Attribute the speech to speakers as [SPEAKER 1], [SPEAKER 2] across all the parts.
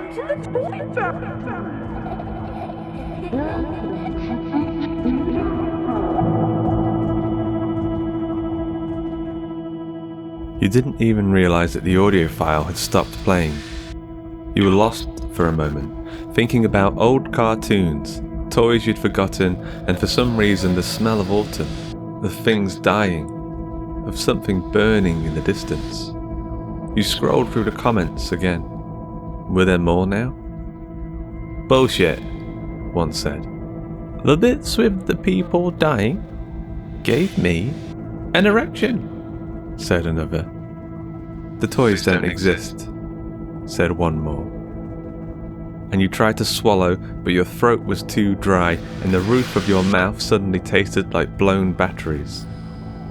[SPEAKER 1] You didn't even realise that the audio file had stopped playing. You were lost for a moment, thinking about old cartoons, toys you'd forgotten, and for some reason the smell of autumn, of things dying, of something burning in the distance. You scrolled through the comments again. Were there more now? Bullshit, one said. The bits with the people dying gave me an erection, said another. The toys don't exist, said one more. And you tried to swallow, but your throat was too dry, and the roof of your mouth suddenly tasted like blown batteries.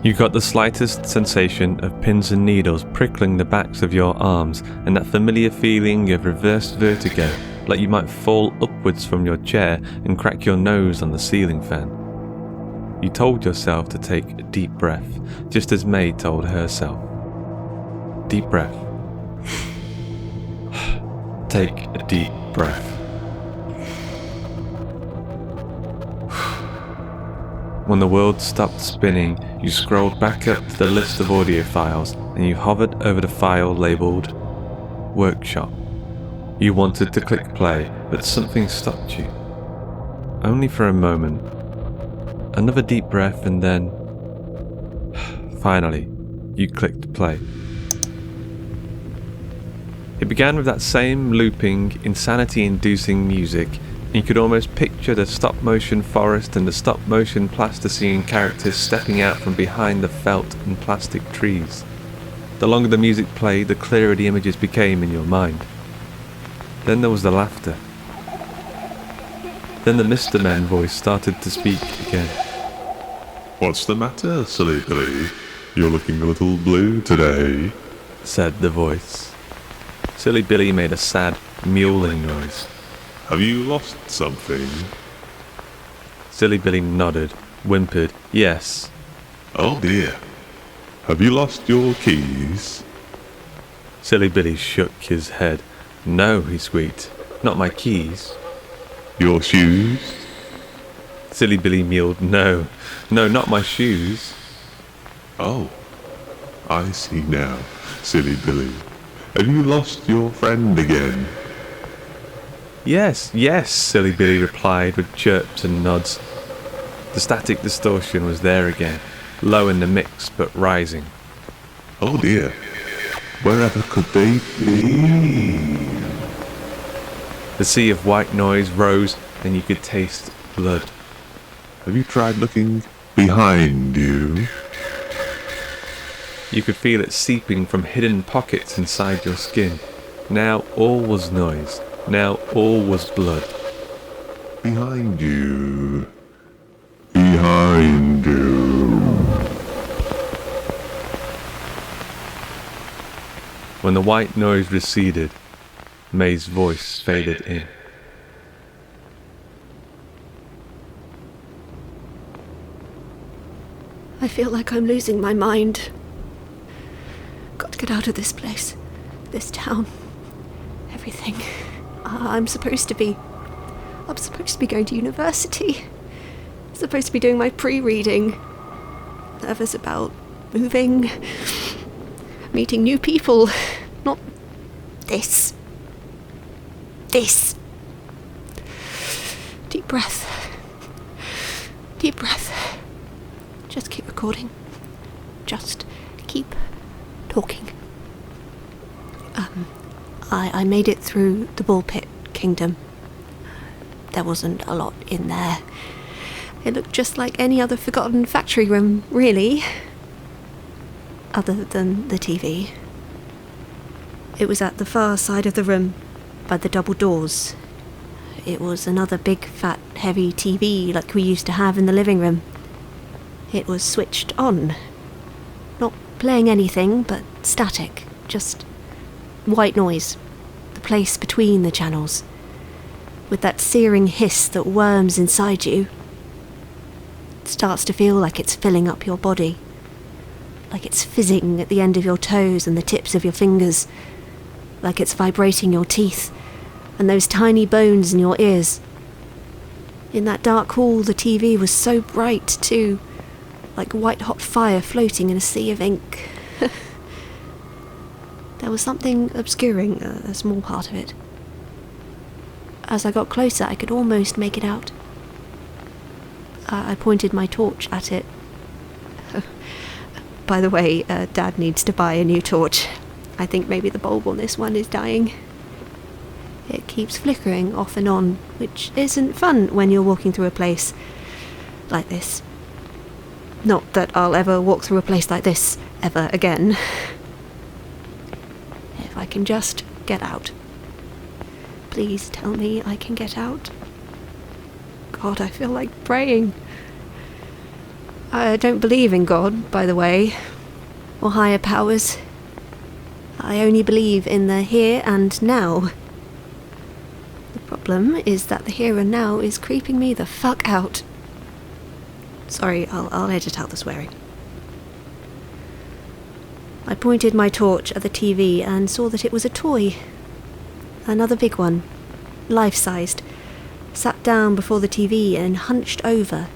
[SPEAKER 1] You got the slightest sensation of pins and needles prickling the backs of your arms, and that familiar feeling of reverse vertigo, like you might fall upwards from your chair and crack your nose on the ceiling fan. You told yourself to take a deep breath, just as May told herself. Deep breath. Take a deep breath. When the world stopped spinning, you scrolled back up to the list of audio files and you hovered over the file labelled Workshop. You wanted to click play, but something stopped you. Only for a moment. Another deep breath and then... Finally, you clicked play. It began with that same looping, insanity-inducing music, and you could almost picture the stop-motion forest and the stop-motion plasticine characters stepping out from behind the felt and plastic trees. The longer the music played, the clearer the images became in your mind. Then there was the laughter. Then the Mr. Men voice started to speak again.
[SPEAKER 2] What's the matter, silly Billy? You're looking a little blue today,
[SPEAKER 1] said the voice. Silly Billy made a sad, mewling noise.
[SPEAKER 2] Have you lost something?
[SPEAKER 1] Silly Billy nodded, whimpered, yes.
[SPEAKER 2] Oh dear. Have you lost your keys?
[SPEAKER 1] Silly Billy shook his head. No, he squeaked. Not my keys.
[SPEAKER 2] Your shoes?
[SPEAKER 1] Silly Billy mewed. No, not my shoes.
[SPEAKER 2] Oh, I see now, silly Billy. Have you lost your friend again?
[SPEAKER 1] Yes, Silly Billy replied with chirps and nods. The static distortion was there again, low in the mix but rising.
[SPEAKER 2] Oh dear, wherever could they be?
[SPEAKER 1] The sea of white noise rose and you could taste blood.
[SPEAKER 2] Have you tried looking behind you?
[SPEAKER 1] You could feel it seeping from hidden pockets inside your skin. Now all was noise. Now all was blood.
[SPEAKER 2] Behind you. Behind you.
[SPEAKER 1] When the white noise receded, May's voice faded in.
[SPEAKER 3] I feel like I'm losing my mind. Got to get out of this place. This town. Everything. I'm supposed to be going to university. I'm supposed to be doing my pre-reading. Nervous about moving. Meeting new people. Not this. This. Deep breath. Deep breath. Just keep recording. Just keep talking. I made it through the ball pit kingdom. There wasn't a lot in there. It looked just like any other forgotten factory room, really. Other than the TV. It was at the far side of the room, by the double doors. It was another big, fat, heavy TV like we used to have in the living room. It was switched on. Not playing anything, but static. Just white noise. The place between the channels. With that searing hiss that worms inside you. It starts to feel like it's filling up your body. Like it's fizzing at the end of your toes and the tips of your fingers. Like it's vibrating your teeth. and those tiny bones in your ears. In that dark hall, the TV was so bright too, like white-hot fire floating in a sea of ink. There was something obscuring a small part of it. As I got closer, I could almost make it out. I pointed my torch at it. By the way, Dad needs to buy a new torch. I think maybe the bulb on this one is dying. It keeps flickering off and on, which isn't fun when you're walking through a place like this. Not that I'll ever walk through a place like this ever again. If I can just get out. Please tell me I can get out. God, I feel like praying. I don't believe in God, by the way, or higher powers. I only believe in the here and now. The problem is that the here and now is creeping me the fuck out. Sorry, I'll edit out the swearing. I pointed my torch at the TV and saw that it was a toy. Another big one, life-sized, sat down before the TV and hunched over,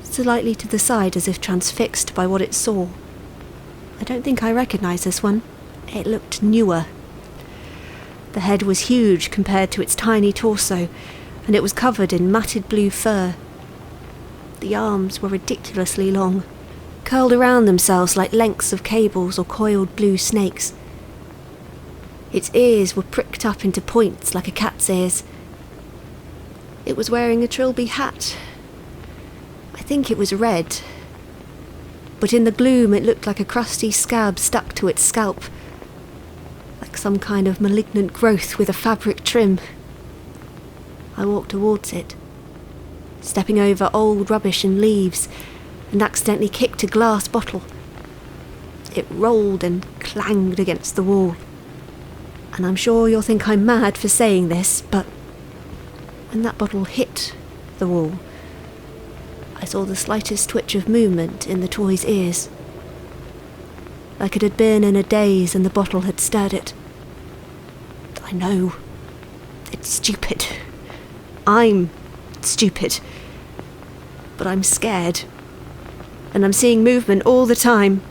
[SPEAKER 3] slightly to the side as if transfixed by what it saw. I don't think I recognised this one. It looked newer. The head was huge compared to its tiny torso, and it was covered in matted blue fur. The arms were ridiculously long, curled around themselves like lengths of cables or coiled blue snakes. Its ears were pricked up into points like a cat's ears. It was wearing a trilby hat. I think it was red, but in the gloom it looked like a crusty scab stuck to its scalp, like some kind of malignant growth with a fabric trim. I walked towards it, stepping over old rubbish and leaves, and accidentally kicked a glass bottle. It rolled and clanged against the wall. And I'm sure you'll think I'm mad for saying this, but when that bottle hit the wall, I saw the slightest twitch of movement in the toy's ears, like it had been in a daze and the bottle had stirred it. I know. It's stupid. I'm stupid. But I'm scared. And I'm seeing movement all the time,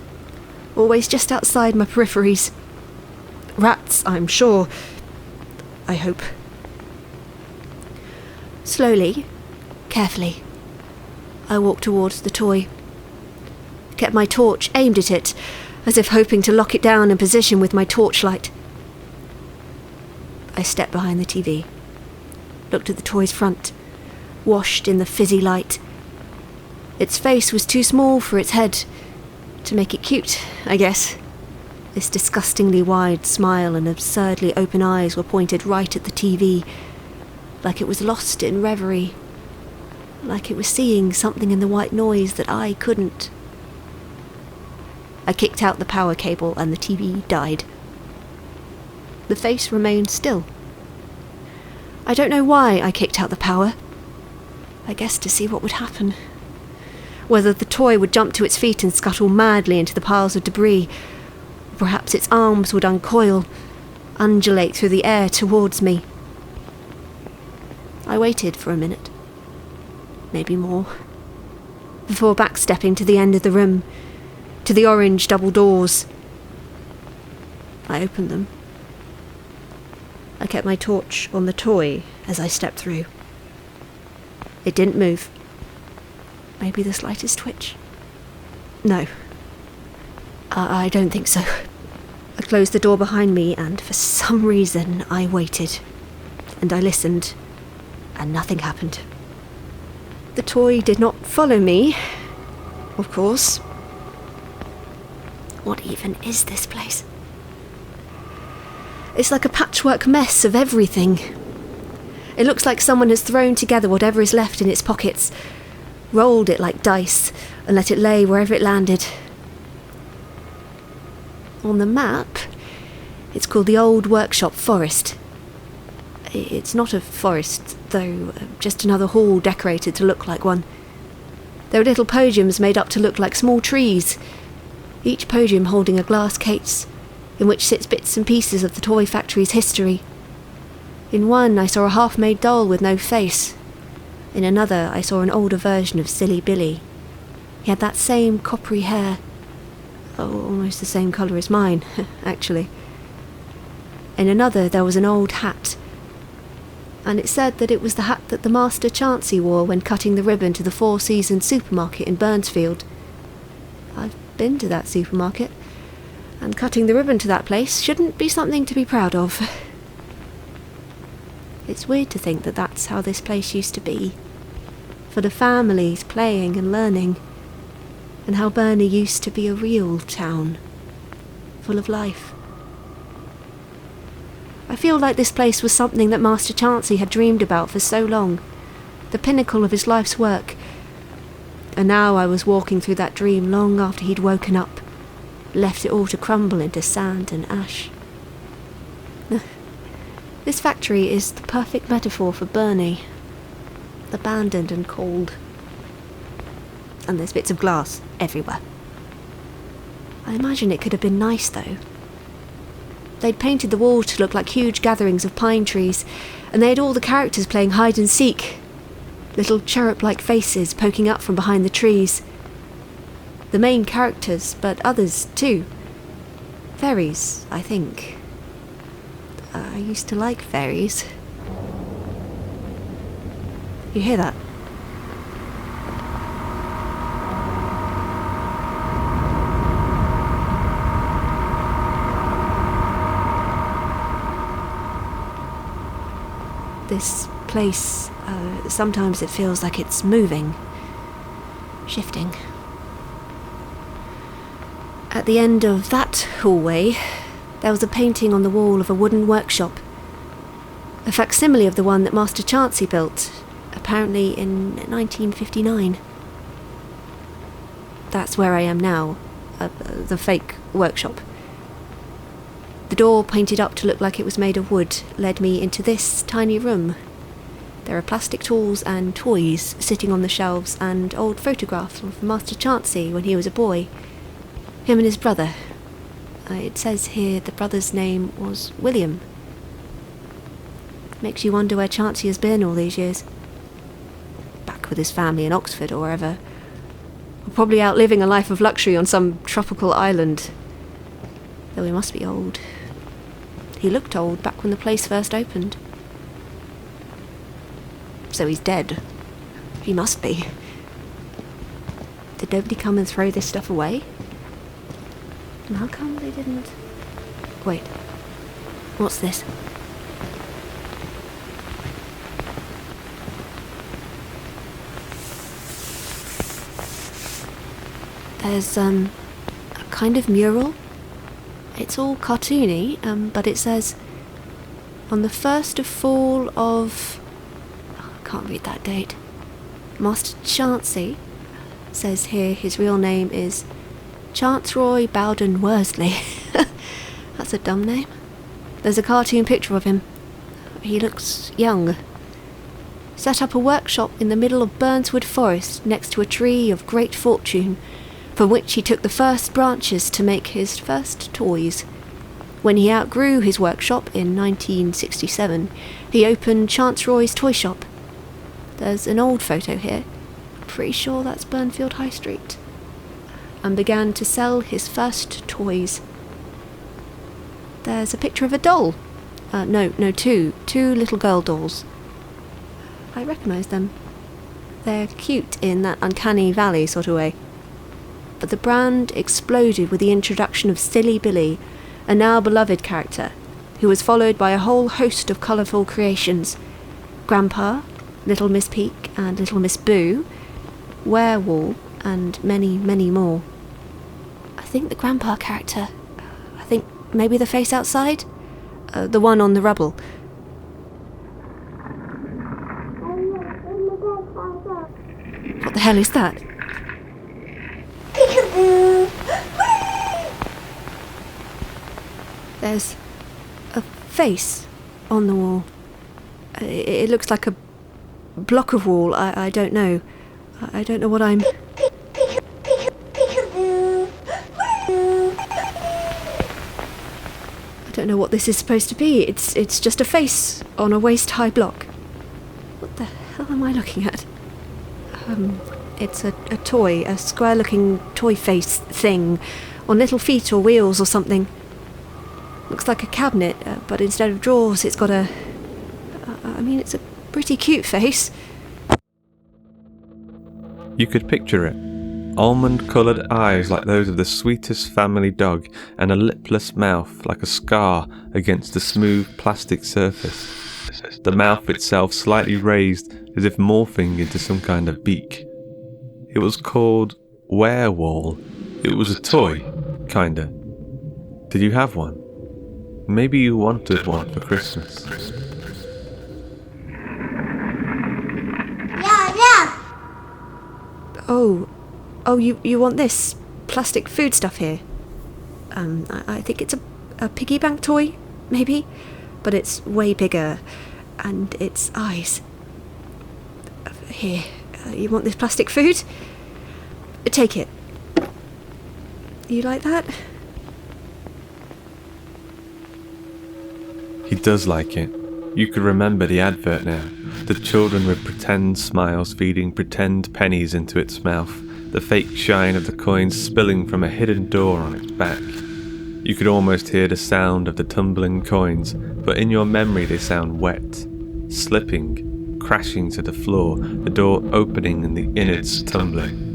[SPEAKER 3] always just outside my peripheries. Rats, I'm sure. I hope. Slowly, carefully, I walked towards the toy. Kept my torch aimed at it, as if hoping to lock it down in position with my torchlight. I stepped behind the TV, looked at the toy's front, washed in the fizzy light. Its face was too small for its head, to make it cute, I guess. This disgustingly wide smile and absurdly open eyes were pointed right at the TV, like it was lost in reverie, like it was seeing something in the white noise that I couldn't. I kicked out the power cable and the TV died. The face remained still. I don't know why I kicked out the power. I guess to see what would happen. Whether the toy would jump to its feet and scuttle madly into the piles of debris, or perhaps its arms would uncoil, undulate through the air towards me. I waited for a minute, maybe more, before backstepping to the end of the room, to the orange double doors. I opened them. I kept my torch on the toy as I stepped through. It didn't move. Maybe the slightest twitch. No. I don't think so. I closed the door behind me and for some reason I waited. And I listened. And nothing happened. The toy did not follow me, of course. What even is this place? It's like a patchwork mess of everything. It looks like someone has thrown together whatever is left in its pockets, rolled it like dice, and let it lay wherever it landed. On the map, it's called the Old Workshop Forest. It's not a forest, though, just another hall decorated to look like one. There are little podiums made up to look like small trees, each podium holding a glass case, in which sits bits and pieces of the toy factory's history. In one, I saw a half-made doll with no face. In another, I saw an older version of Silly Billy. He had that same coppery hair. Oh, almost the same colour as mine, actually. In another, there was an old hat. And it said that it was the hat that the Master Chancy wore when cutting the ribbon to the Four Seasons supermarket in Burnsfield. I've been to that supermarket, and cutting the ribbon to that place shouldn't be something to be proud of. It's weird to think that that's how this place used to be. Full of families playing and learning. And how Burnley used to be a real town. Full of life. I feel like this place was something that Master Chancy had dreamed about for so long. The pinnacle of his life's work. And now I was walking through that dream long after he'd woken up. Left it all to crumble into sand and ash. This factory is the perfect metaphor for Burnley. Abandoned and cold. And there's bits of glass everywhere. I imagine it could have been nice, though. They'd painted the wall to look like huge gatherings of pine trees, and they had all the characters playing hide and seek. Little cherub-like faces poking up from behind the trees. The main characters, but others too. Fairies, I think. I used to like fairies. You hear that? This place, sometimes it feels like it's moving, shifting. At the end of that hallway, there was a painting on the wall of a wooden workshop. A facsimile of the one that Master Chancy built, apparently in 1959. That's where I am now, the fake workshop. The door, painted up to look like it was made of wood, led me into this tiny room. There are plastic tools and toys sitting on the shelves, and old photographs of Master Chancy when he was a boy. Him and his brother. It says here the brother's name was William. Makes you wonder where Chancy has been all these years. Back with his family in Oxford or wherever. Or probably out living a life of luxury on some tropical island. Though he must be old. He looked old back when the place first opened. So he's dead. He must be. Did nobody come and throw this stuff away? And how come they didn't... Wait. What's this? There's, a kind of mural. It's all cartoony, but it says, on the 1st of fall of... I can't read that date. Master Chancy says here his real name is Chance Roy Bowden Worsley. That's a dumb name. There's a cartoon picture of him. He looks young. Set up a workshop in the middle of Burnswood Forest next to a tree of great fortune, from which he took the first branches to make his first toys. When he outgrew his workshop in 1967, he opened Chance Roy's toy shop. There's an old photo here, pretty sure that's Burnfield High Street, and began to sell his first toys. There's a picture of a doll. Two little girl dolls. I recognise them. They're cute in that uncanny valley sort of way. But the brand exploded with the introduction of Silly Billy, a now beloved character, who was followed by a whole host of colourful creations. Grandpa, Little Miss Peak and Little Miss Boo, Werewall, and many, many more. I think the Grandpa character, maybe the face outside? The one on the rubble. What the hell is that? There's a face on the wall. It looks like a block of wall. I don't know. I don't know what I'm... I don't don't know what this is supposed to be. It's just a face on a waist-high block. What the hell am I looking at? It's a toy, a square-looking toy face thing, on little feet or wheels or something. Looks like a cabinet, but instead of drawers, it's got a... it's a pretty cute face.
[SPEAKER 1] You could picture it. Almond-coloured eyes like those of the sweetest family dog, and a lipless mouth like a scar against a smooth plastic surface. The mouth itself slightly raised as if morphing into some kind of beak. It was called Werewall. It was a toy, kinda. Did you have one? Maybe you wanted one for Christmas.
[SPEAKER 3] Oh, you want this plastic food stuff here? I think it's a piggy bank toy, maybe? But it's way bigger, and its eyes. Here, you want this plastic food? Take it. You like that?
[SPEAKER 1] He does like it. You could remember the advert now. The children with pretend smiles feeding pretend pennies into its mouth, the fake shine of the coins spilling from a hidden door on its back. You could almost hear the sound of the tumbling coins, but in your memory they sound wet, slipping, crashing to the floor, the door opening and the innards tumbling.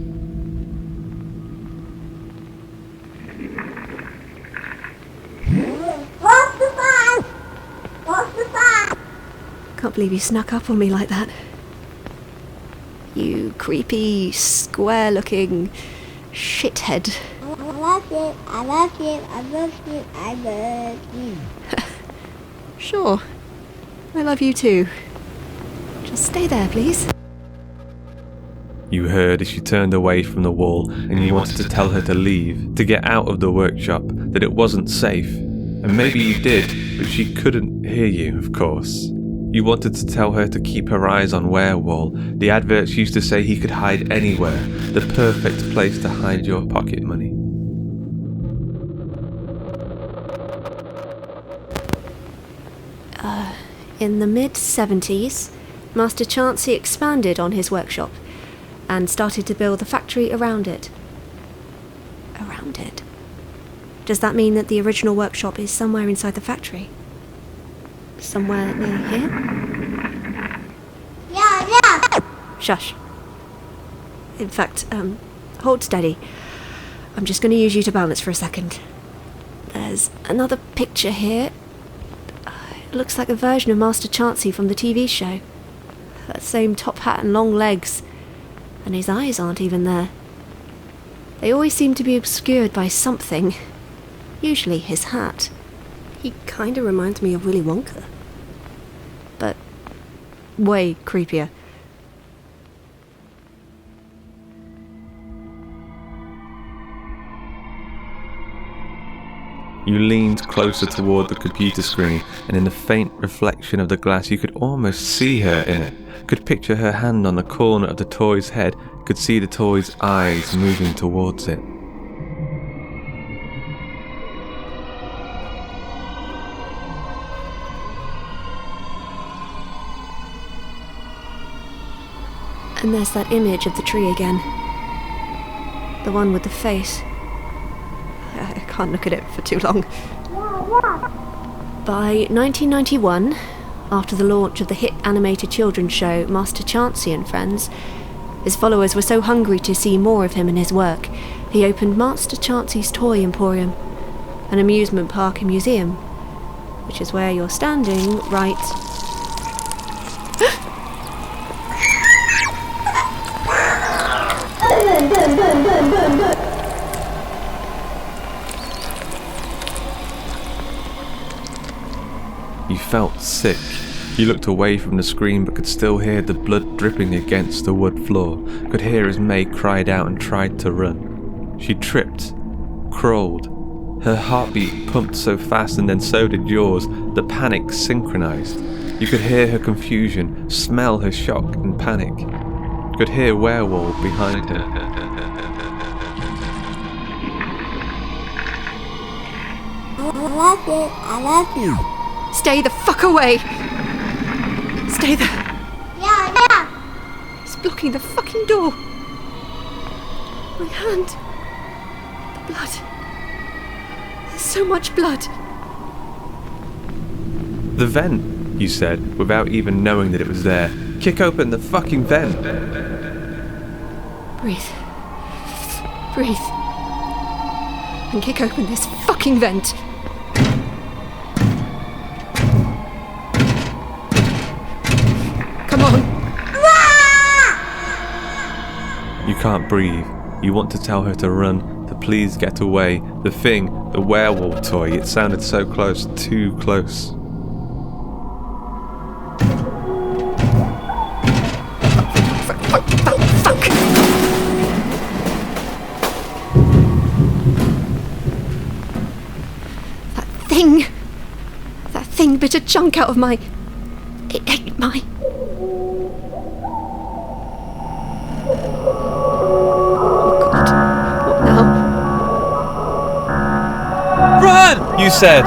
[SPEAKER 3] Can't believe you snuck up on me like that. You creepy, square-looking shithead.
[SPEAKER 4] I love you, I love you, I love you, I love you.
[SPEAKER 3] Sure. I love you too. Just stay there, please.
[SPEAKER 1] You heard as she turned away from the wall, and you wanted to tell her to leave, to get out of the workshop, that it wasn't safe. And maybe you did, but she couldn't hear you, of course. You wanted to tell her to keep her eyes on Werewall. The adverts used to say he could hide anywhere, the perfect place to hide your pocket money.
[SPEAKER 3] In the mid-70s, Master Chancy expanded on his workshop and started to build the factory around it. Around it? Does that mean that the original workshop is somewhere inside the factory? Somewhere near here?
[SPEAKER 4] Yeah.
[SPEAKER 3] Shush. In fact, hold steady. I'm just going to use you to balance for a second. There's another picture here. It looks like a version of Master Chancy from the TV show. That same top hat and long legs. And his eyes aren't even there. They always seem to be obscured by something. Usually his hat. He kinda reminds me of Willy Wonka. But way creepier.
[SPEAKER 1] You leaned closer toward the computer screen, and in the faint reflection of the glass you could almost see her in it, could picture her hand on the corner of the toy's head, could see the toy's eyes moving towards it.
[SPEAKER 3] And there's that image of the tree again. The one with the face. I can't look at it for too long. By 1991, after the launch of the hit animated children's show Master Chancy and Friends, his followers were so hungry to see more of him and his work, he opened Master Chancy's Toy Emporium, an amusement park and museum, which is where you're standing right...
[SPEAKER 1] You felt sick. You looked away from the screen but could still hear the blood dripping against the wood floor, could hear as May cried out and tried to run. She tripped, crawled. Her heartbeat pumped so fast and then so did yours, the panic synchronized. You could hear her confusion, smell her shock and panic. Could hear Werewolf behind her.
[SPEAKER 4] love you, I love you.
[SPEAKER 3] Stay the fuck away! Stay there.
[SPEAKER 4] Yeah.
[SPEAKER 3] He's blocking the fucking door. My hand. The blood. There's so much blood.
[SPEAKER 1] The vent, you said, without even knowing that it was there. Kick open the fucking vent.
[SPEAKER 3] Breathe. Breathe. And kick open this fucking vent. Come on.
[SPEAKER 1] You can't breathe. You want to tell her to run, to please get away. The thing, the werewolf toy, it sounded so close, too close.
[SPEAKER 3] Fuck! That thing bit a chunk out of my... It ate my... Oh God, what now?
[SPEAKER 1] Run! You said.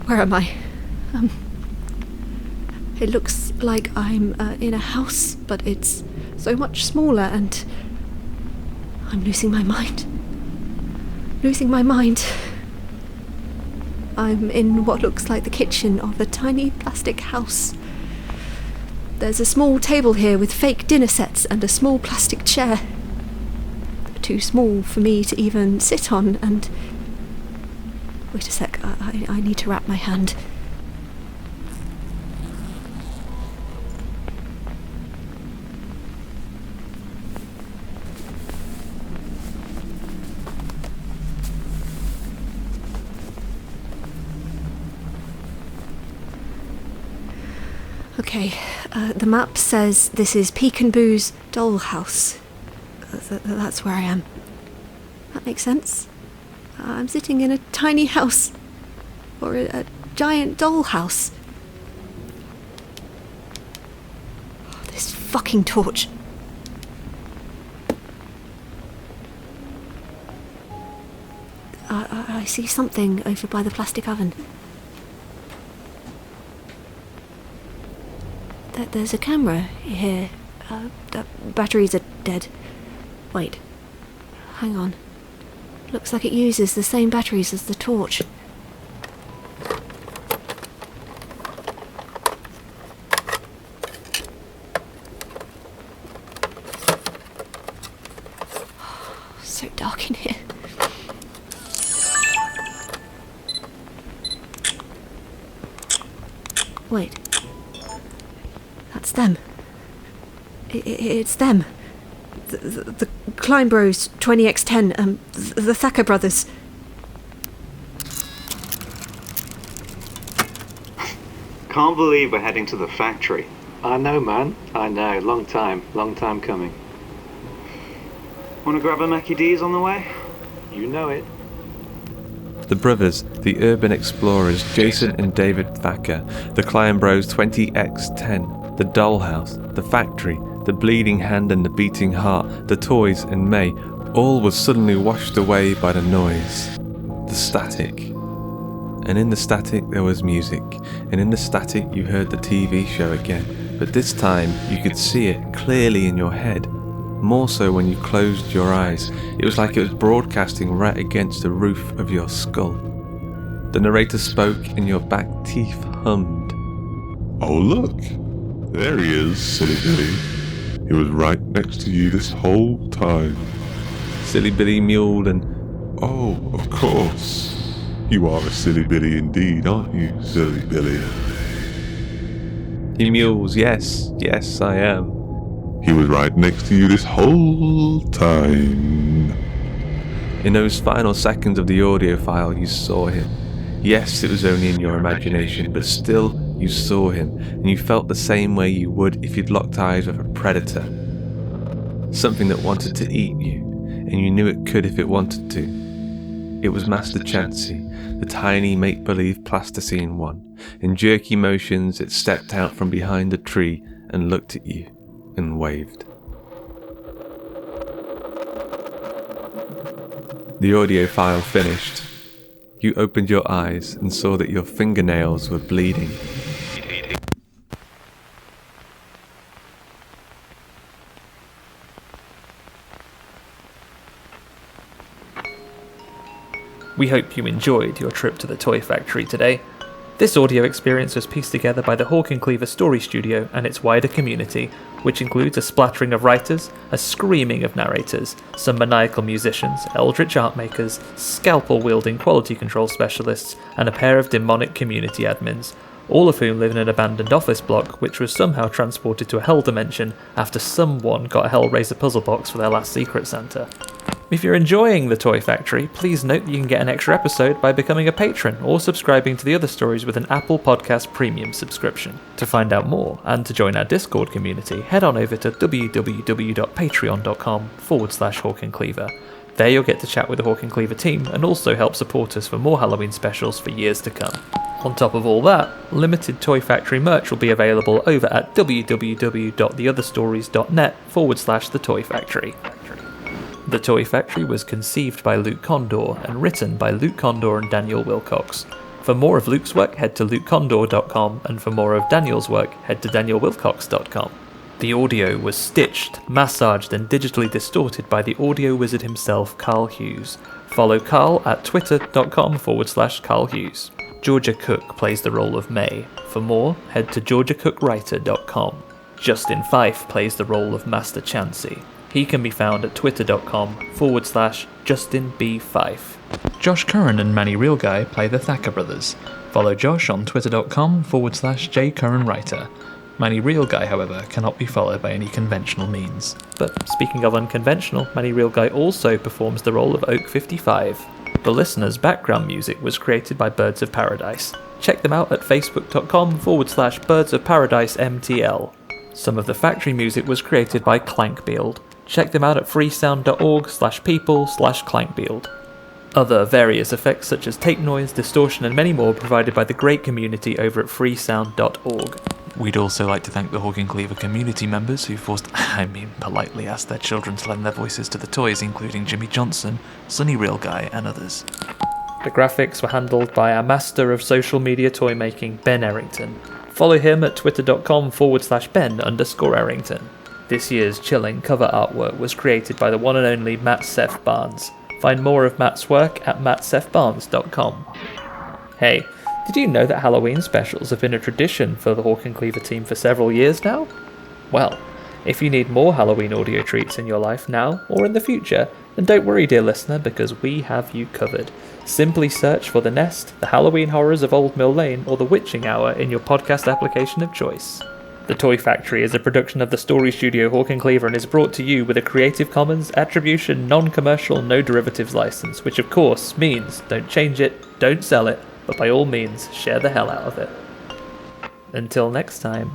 [SPEAKER 3] Where am I? It looks like I'm in a house, but it's so much smaller, and I'm losing my mind. Losing my mind. I'm in what looks like the kitchen of a tiny plastic house. There's a small table here with fake dinner sets and a small plastic chair. Too small for me to even sit on, and... Wait a sec, I need to wrap my hand. Okay, the map says this is Peek-and-Boo's dollhouse. That's where I am. That makes sense. I'm sitting in a tiny house. Or a giant dollhouse. Oh, this fucking torch. I see something over by the plastic oven. There's a camera here. The batteries are dead. Wait. Hang on. Looks like it uses the same batteries as the torch. So dark in here. Wait. That's them. It's them. The Klein Bros 20x10, the Thacker brothers.
[SPEAKER 5] Can't believe we're heading to the factory.
[SPEAKER 6] I know, man. I know. Long time coming.
[SPEAKER 5] Wanna grab a Mackie D's on the way?
[SPEAKER 6] You know it.
[SPEAKER 1] The brothers, the urban explorers, Jason and David Thacker, the Klein Bros 20x10, the dollhouse, the factory, the bleeding hand and the beating heart, the toys and May, all was suddenly washed away by the noise, the static. And in the static there was music, and in the static you heard the TV show again, but this time you could see it clearly in your head, more so when you closed your eyes. It was like it was broadcasting right against the roof of your skull. The narrator spoke and your back teeth hummed.
[SPEAKER 2] Oh look, there he is, silly Billy. He was right next to you this whole time.
[SPEAKER 1] Silly Billy mewed and...
[SPEAKER 2] Oh, of course. You are a silly Billy indeed, aren't you, silly Billy?
[SPEAKER 1] He mews, yes, I am.
[SPEAKER 2] He was right next to you this whole time.
[SPEAKER 1] In those final seconds of the audio file, you saw him. Yes, it was only in your imagination, but still, You saw him, and you felt the same way you would if you'd locked eyes with a predator. Something that wanted to eat you, and you knew it could if it wanted to. It was Master Chancy, the tiny make-believe plasticine one. In jerky motions, it stepped out from behind a tree and looked at you, and waved. The audio file finished. You opened your eyes and saw that your fingernails were bleeding.
[SPEAKER 7] We hope you enjoyed your trip to the toy factory today. This audio experience was pieced together by the Hawk Cleaver Story Studio and its wider community, which includes a splattering of writers, a screaming of narrators, some maniacal musicians, eldritch art makers, scalpel-wielding quality control specialists, and a pair of demonic community admins, all of whom live in an abandoned office block which was somehow transported to a hell dimension after someone got a Hellraiser puzzle box for their last Secret Santa. If you're enjoying the Toy Factory, please note that you can get an extra episode by becoming a patron or subscribing to the other stories with an Apple Podcast Premium subscription. To find out more and to join our Discord community, head on over to www.patreon.com/Hawk and Cleaver. There you'll get to chat with the Hawk and Cleaver team and also help support us for more Halloween specials for years to come. On top of all that, limited Toy Factory merch will be available over at www.theotherstories.net/The Toy Factory. The Toy Factory was conceived by Luke Condor and written by Luke Condor and Daniel Wilcox. For more of Luke's work, head to lukecondor.com, and for more of Daniel's work, head to danielwilcox.com. The audio was stitched, massaged, and digitally distorted by the audio wizard himself, Carl Hughes. Follow Carl at twitter.com/Carl Hughes. Georgia Cook plays the role of May. For more, head to georgiacookwriter.com. Justin Fife plays the role of Master Chancy. He can be found at twitter.com/JustinB5. Josh Curran and Manny Real Guy play the Thacker brothers. Follow Josh on twitter.com/JCurranWriter. Manny Real Guy, however, cannot be followed by any conventional means. But speaking of unconventional, Manny Real Guy also performs the role of Oak 55. The listener's background music was created by Birds of Paradise. Check them out at facebook.com/birdsofparadisemtl. Some of the factory music was created by Clankbeeld. Check them out at freesound.org/people/Clankbeeld. Other various effects such as tape noise, distortion, and many more provided by the great community over at freesound.org. We'd also like to thank the Hawk and Cleaver community members who politely asked their children to lend their voices to the toys, including Jimmy Johnson, Sunny Real Guy, and others. The graphics were handled by our master of social media toy making, Ben Errington. Follow him at twitter.com/Ben_Errington. This year's chilling cover artwork was created by the one and only Matt Seth Barnes. Find more of Matt's work at mattsethbarnes.com. Hey, did you know that Halloween specials have been a tradition for the Hawk and Cleaver team for several years now? Well, if you need more Halloween audio treats in your life now or in the future, then don't worry, dear listener, because we have you covered. Simply search for The Nest, The Halloween Horrors of Old Mill Lane, or The Witching Hour in your podcast application of choice. The Toy Factory is a production of the Story Studio Hawk and Cleaver and is brought to you with a Creative Commons Attribution Non-Commercial No Derivatives license, which of course means don't change it, don't sell it, but by all means share the hell out of it. Until next time.